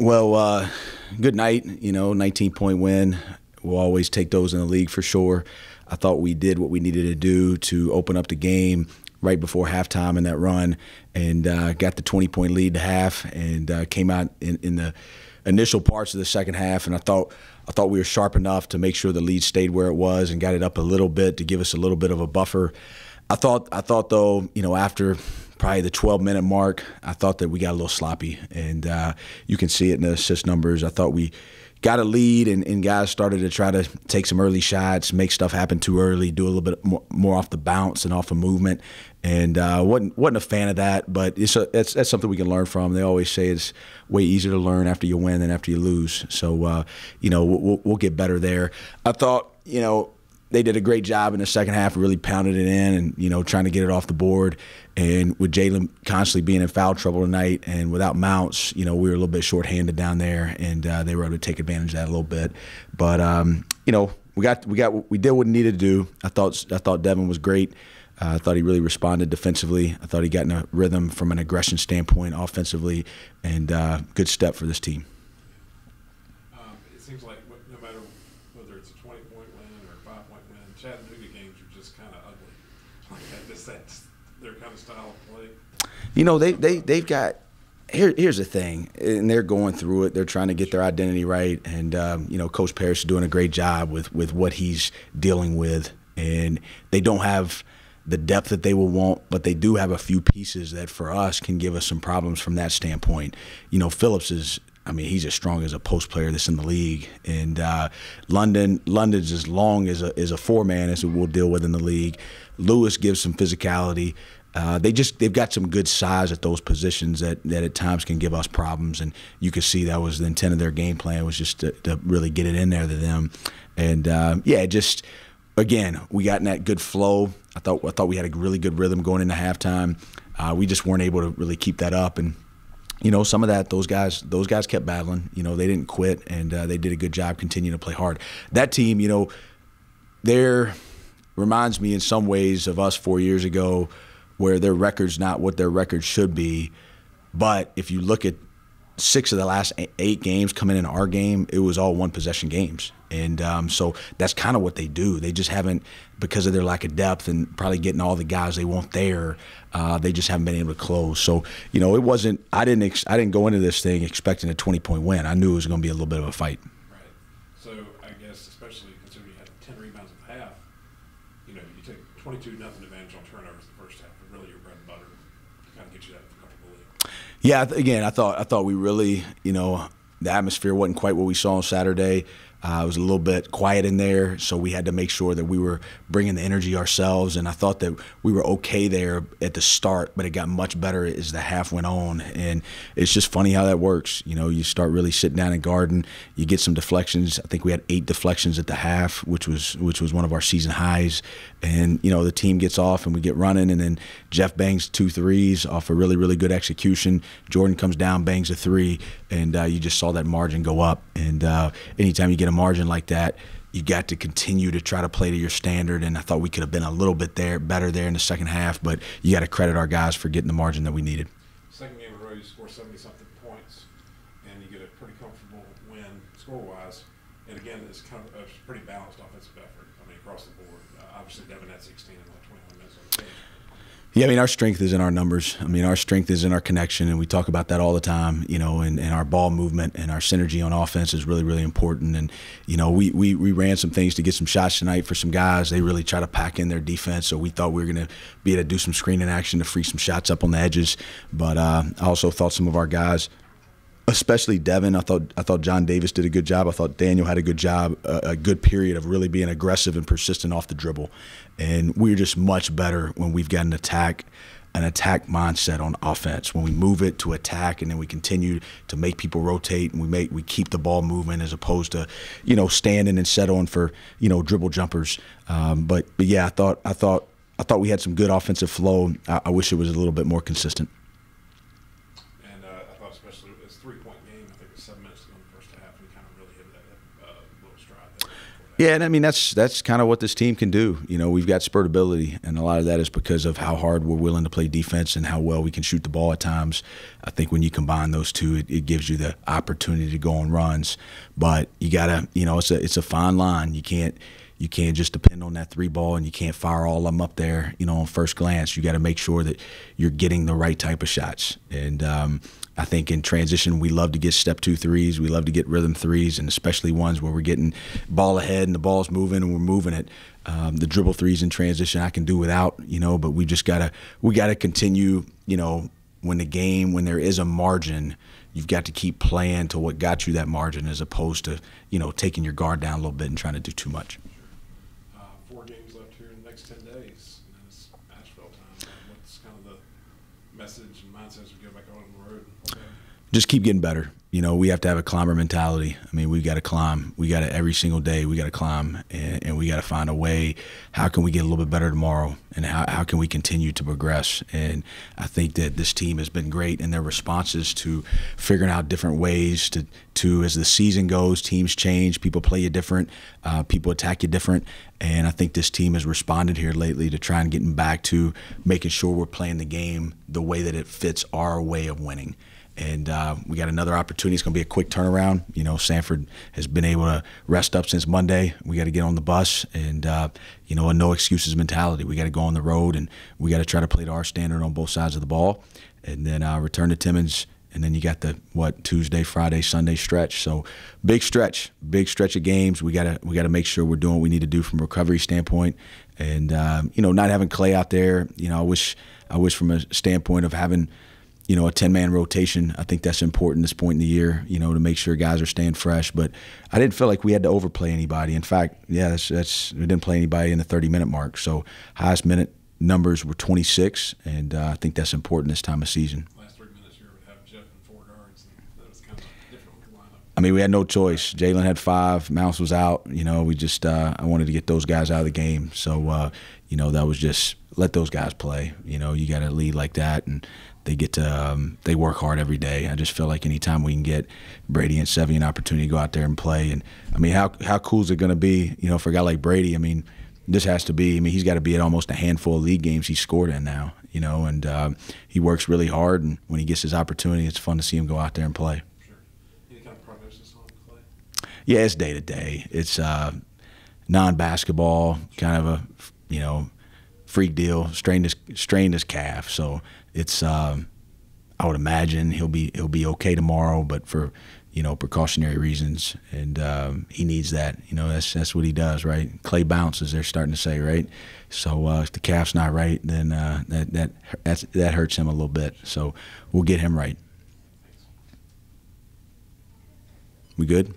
Well, good night. 19-point win. We'll always take those in the league for sure. I thought we did what we needed to do to open up the game right before halftime in that run, and got the 20-point lead to half, and came out in the initial parts of the second half, and I thought we were sharp enough to make sure the lead stayed where it was and got it up a little bit to give us a little bit of a buffer. I thought though, after probably the 12-minute mark, I thought that we got a little sloppy, and you can see it in the assist numbers. I thought we got a lead, and guys started to try to take some early shots, make stuff happen too early, do a little bit more off the bounce and off of movement, and wasn't a fan of that. But that's something we can learn from. They always say it's way easier to learn after you win than after you lose. So we'll get better there. I thought they did a great job in the second half, really pounded it in and, trying to get it off the board. And with Jalen constantly being in foul trouble tonight and without Mounts, we were a little bit shorthanded down there, and they were able to take advantage of that a little bit. But, we did what we needed to do. I thought Devin was great. I thought he really responded defensively. I thought he got in a rhythm from an aggression standpoint offensively, and good step for this team. It seems like no matter whether it's a 20-point win or a 5-point win, Chattanooga games are just kind of ugly. Like that's their kind of style of play. They've got here's the thing, and they're going through it. They're trying to get their identity right, and Coach Parrish is doing a great job with what he's dealing with, and they don't have the depth that they will want, but they do have a few pieces that for us can give us some problems from that standpoint. Phillips is, he's as strong as a post player that's in the league, and London's as long as a four-man as we'll deal with in the league. Lewis gives some physicality. They've got some good size at those positions that at times can give us problems, and you could see that was the intent of their game plan, was just to really get it in there to them. And again, we got in that good flow. I thought we had a really good rhythm going into halftime. We just weren't able to really keep that up, and some of that, those guys kept battling. They didn't quit, and they did a good job continuing to play hard. That team, there reminds me in some ways of us 4 years ago, where their record's not what their record should be. But if you look at 6 of the last 8 games coming in our game, it was all one-possession games. And so that's kind of what they do. They just haven't, because of their lack of depth and probably getting all the guys they want there, they just haven't been able to close. So, it wasn't – I didn't go into this thing expecting a 20-point win. I knew it was going to be a little bit of a fight. Right. So I guess especially considering you had 10 rebounds at the half, you take 22-0 advantage on turnovers in the first half, but really your bread and butter to kind of get you that comfortably. Yeah, again, I thought we really, the atmosphere wasn't quite what we saw on Saturday. It was a little bit quiet in there, so we had to make sure that we were bringing the energy ourselves, and I thought that we were okay there at the start, but it got much better as the half went on, and it's just funny how that works. You start really sitting down and guarding, you get some deflections. I think we had 8 deflections at the half, which was one of our season highs, and the team gets off and we get running, and then Jeff bangs 2 threes off a really, really good execution. Jordan comes down, bangs a 3, and you just saw that margin go up, and anytime you get a margin like that, you got to continue to try to play to your standard, and I thought we could have been a little bit better there in the second half, but you got to credit our guys for getting the margin that we needed. Second game in a row, you score 70-something points, and you get a pretty comfortable win score-wise, and again, it's kind of a pretty balanced offensive effort, across the board. Obviously, Devin had 16 in like 21 minutes on the game. Yeah, our strength is in our numbers. Our strength is in our connection, and we talk about that all the time, and our ball movement and our synergy on offense is really, really important. And, we ran some things to get some shots tonight for some guys. They really try to pack in their defense, so we thought we were going to be able to do some screening action to free some shots up on the edges. But I also thought some of our guys, especially Devin, I thought John Davis did a good job. I thought Daniel had a good job, a good period of really being aggressive and persistent off the dribble. And we're just much better when we've got an attack mindset on offense. When we move it to attack, and then we continue to make people rotate, and we keep the ball moving as opposed to standing and settling for dribble jumpers. But yeah, I thought we had some good offensive flow. I wish it was a little bit more consistent. And I thought especially it's a 3-point game. I think it was 7 minutes to go in the first half, and he kind of really hit that little stride there. Yeah, and I mean that's kind of what this team can do. You know, we've got spurt ability, and a lot of that is because of how hard we're willing to play defense and how well we can shoot the ball at times. I think when you combine those two, it gives you the opportunity to go on runs. But you gotta, you know, it's a fine line. You can't just depend on that 3 ball, and you can't fire all of them up there, you know, on first glance. You got to make sure that you're getting the right type of shots. And I think in transition, we love to get step 2 threes. We love to get rhythm threes, and especially ones where we're getting ball ahead and the ball's moving and we're moving it. The dribble threes in transition I can do without, you know, but we gotta continue, you know, when there is a margin, you've got to keep playing to what got you that margin, as opposed to, you know, taking your guard down a little bit and trying to do too much. 4 games left here in the next 10 days, and then it's Asheville time. What's kind of the message and mindset as we go back on the road? Just keep getting better. You know, we have to have a climber mentality. I mean, we got to climb. We got to, every single day, we got to climb, and we got to find a way. How can we get a little bit better tomorrow, and how can we continue to progress? And I think that this team has been great in their responses to figuring out different ways to as the season goes, teams change, people play you different, people attack you different. And I think this team has responded here lately to try and getting back to making sure we're playing the game the way that it fits our way of winning. And we got another opportunity. It's going to be a quick turnaround. You know, Sanford has been able to rest up since Monday. We got to get on the bus, and you know, a no excuses mentality. We got to go on the road, and we got to try to play to our standard on both sides of the ball, and then return to Timmons. And then you got the Tuesday, Friday, Sunday stretch. So big stretch of games. We gotta make sure we're doing what we need to do from a recovery standpoint. And you know, not having Clay out there. You know, I wish from a standpoint of having, you know, a 10-man rotation. I think that's important at this point in the year, you know, to make sure guys are staying fresh. But I didn't feel like we had to overplay anybody. In fact, yeah, we didn't play anybody in the 30-minute mark. So highest minute numbers were 26, and I think that's important this time of season. Last 3 minutes here would have Jeff and 4 guards, and that was kind of different lineup. I mean, we had no choice. Jalen had 5, Mouse was out. You know, we just I wanted to get those guys out of the game. So you know, that was just let those guys play. You know, you got to lead like that, and they get to they work hard every day. I just feel like anytime we can get Brady and Sevy an opportunity to go out there and play, and I mean, how cool is it going to be, you know, for a guy like Brady? I mean, this has to be. I mean, he's got to be at almost a handful of league games he's scored in now, you know, and he works really hard. And when he gets his opportunity, it's fun to see him go out there and play. Sure. Any kind of prognosis on Clay? Yeah, it's day to day. It's non-basketball, kind of a, you know, freak deal. Strained his calf, so it's. I would imagine he'll be okay tomorrow, but for, you know, precautionary reasons, and he needs that. You know, that's what he does, right? Clay bounces, they're starting to say, right? So if the calf's not right, then that hurts him a little bit. So we'll get him right. Thanks. We good?